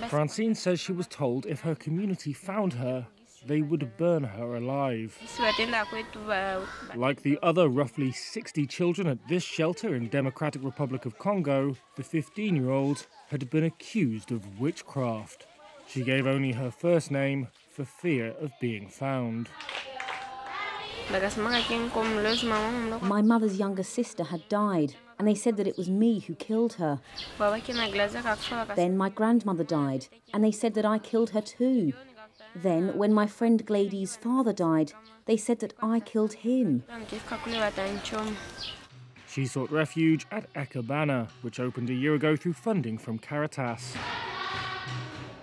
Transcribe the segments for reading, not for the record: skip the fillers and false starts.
Francine says she was told if her community found her, they would burn her alive. Like the other roughly 60 children at this shelter in Democratic Republic of Congo, the 15-year-old had been accused of witchcraft. She gave only her first name for fear of being found. My mother's younger sister had died, and they said that it was me who killed her. Then my grandmother died, and they said that I killed her too. Then, when my friend Glady's father died, they said that I killed him. She sought refuge at Eka Bana, which opened a year ago through funding from Caritas.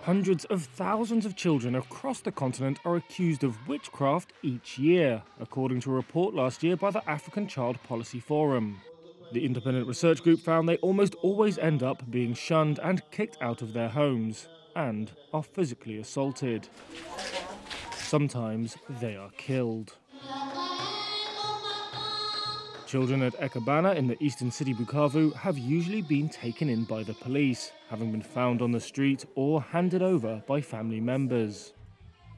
Hundreds of thousands of children across the continent are accused of witchcraft each year, according to a report last year by the African Child Policy Forum. The independent research group found they almost always end up being shunned and kicked out of their homes, and are physically assaulted. Sometimes they are killed. Children at Eka Bana in the eastern city Bukavu have usually been taken in by the police, having been found on the street or handed over by family members.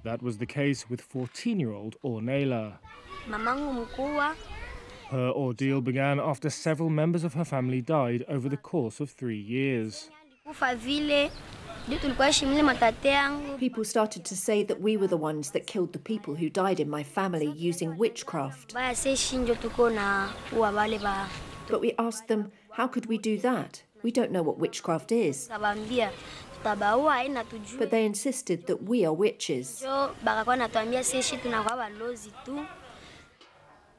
That was the case with 14-year-old Ornella. Her ordeal began after several members of her family died over the course of 3 years. People started to say that we were the ones that killed the people who died in my family using witchcraft. But we asked them, how could we do that? We don't know what witchcraft is. But they insisted that we are witches.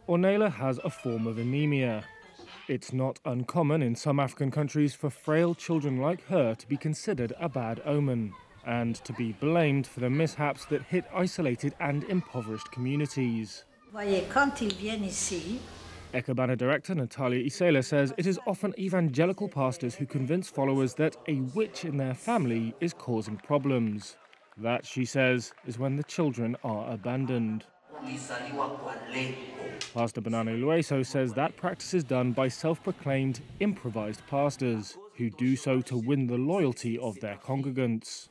Ornella has a form of anemia. It's not uncommon in some African countries for frail children like her to be considered a bad omen and to be blamed for the mishaps that hit isolated and impoverished communities. Eka Bana director Natalia Isela says it is often evangelical pastors who convince followers that a witch in their family is causing problems. That, she says, is when the children are abandoned. Pastor Banane Lueso says that practice is done by self-proclaimed improvised pastors who do so to win the loyalty of their congregants.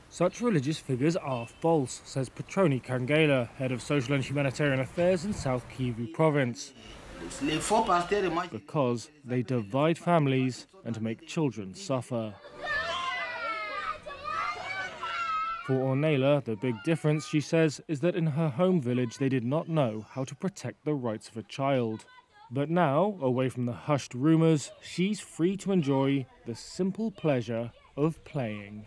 Such religious figures are false, says Petroni Kangela, head of social and humanitarian affairs in South Kivu province, because they divide families and make children suffer. For Ornella, the big difference, she says, is that in her home village they did not know how to protect the rights of a child. But now, away from the hushed rumours, she's free to enjoy the simple pleasure of playing.